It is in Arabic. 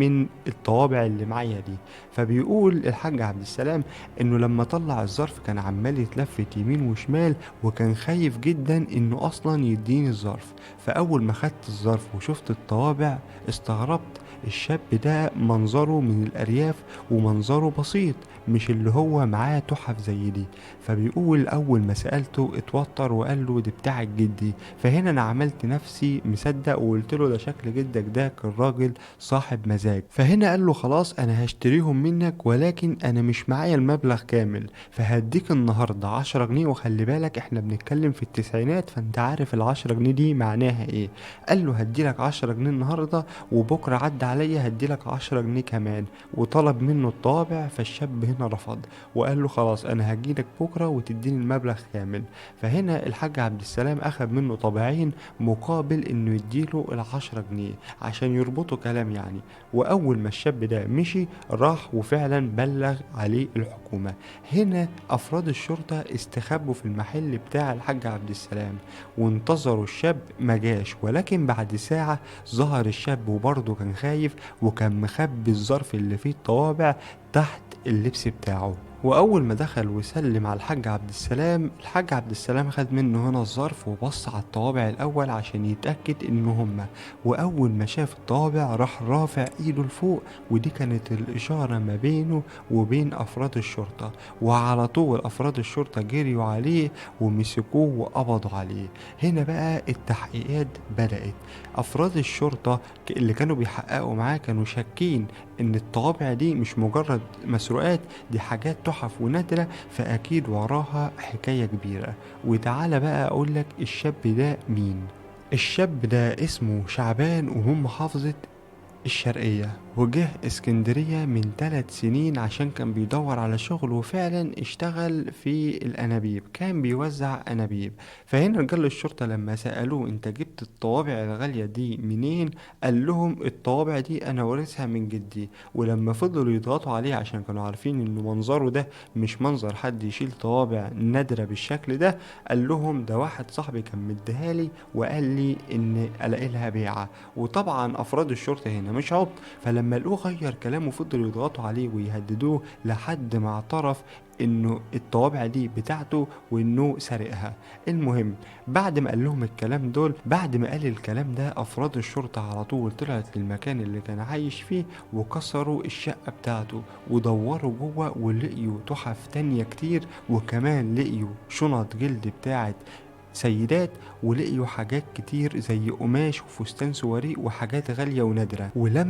من الطوابع اللي معايا دي. فبيقول الحاج عبد السلام انه لما طلع الظرف كان عمال يتلفت يمين وشمال، وكان خايف جدا انه اصلا يديني الظرف. فاول ما خدت الظرف وشفت الطوابع استغربت. الشاب ده منظره من الارياف، ومنظره بسيط، مش اللي هو معاه تحف زي دي. فبيقول اول ما سألته اتوتر وقال له دي بتاعت جدي. فهنا انا عملت نفسي مصدق وقلت له ده شكل جدك ده كان راجل صاحب مزاج. فهنا قال له خلاص انا هشتريهم منك، ولكن انا مش معايا المبلغ كامل، فهديك النهارده 10 جنيه. وخلي بالك احنا بنتكلم في التسعينات، فانت عارف ال10 جنيه دي معناها ايه. قال له هديلك 10 جنيه النهارده، وبكره عدى عليا هديلك 10 جنيه كمان. وطلب منه الطابع. فالشاب هنا رفض وقال له خلاص انا هجيلك بكره وتديني المبلغ كامل. فهنا الحاج عبد السلام اخد منه طابعين مقابل انه يديله ال10 جنيه عشان يربطوا كلام يعني. وأول ما الشاب ده مشي راح وفعلا بلغ عليه الحكومة. هنا أفراد الشرطة استخبوا في المحل بتاع الحاج عبد السلام وانتظروا الشاب. مجاش، ولكن بعد ساعة ظهر الشاب وبرضه كان خايف، وكان مخبي الظرف اللي فيه الطوابع تحت اللبس بتاعه. واول ما دخل وسلم على الحاج عبد السلام، الحاج عبد السلام خد منه هنا الظرف وبص على الطوابع الاول عشان يتاكد ان هما. واول ما شاف الطابع راح رافع ايده لفوق، ودي كانت الاشاره ما بينه وبين افراد الشرطه. وعلى طول افراد الشرطه جريوا عليه ومسكوه وقبضوا عليه. هنا بقى التحقيقات بدات. افراد الشرطه اللي كانوا بيحققوا معاه كانوا شاكين ان الطوابع دي مش مجرد مسروقات، دي حاجات تحف ونادرة، فأكيد وراها حكاية كبيرة. وتعالى بقى أقولك الشاب ده مين. الشاب ده اسمه شعبان، وهم محافظة الشرقية، وجه اسكندرية من 3 سنين عشان كان بيدور على شغل. وفعلا اشتغل في الأنابيب، كان بيوزع أنابيب. فهنا رجال الشرطة لما سألوه انت جبت الطوابع الغالية دي منين، قال لهم الطوابع دي انا وارثها من جدي. ولما فضلوا يضغطوا عليه عشان كانوا عارفين انه منظره ده مش منظر حد يشيل طوابع نادرة بالشكل ده، قال لهم ده واحد صاحبي كان مديهالي وقال لي ان الاقي لها بيعة. وطبعا افراد الشرطة هنا مش عبط، فلما لقوه غير كلامه فضلوا يضغطوا عليه ويهددوه لحد ما اعترف انه الطوابع دي بتاعته وانه سرقها. المهم بعد ما قال لهم الكلام دول، بعد ما قال الكلام ده افراد الشرطة على طول طلعت للمكان اللي كان عايش فيه وكسروا الشقة بتاعته ودوروا جوه ولقيوا تحف تانية كتير، وكمان لقيوا شنط جلد بتاعت سيدات، ولقيوا حاجات كتير زي قماش وفستان سواري وحاجات غالية ونادرة. ولما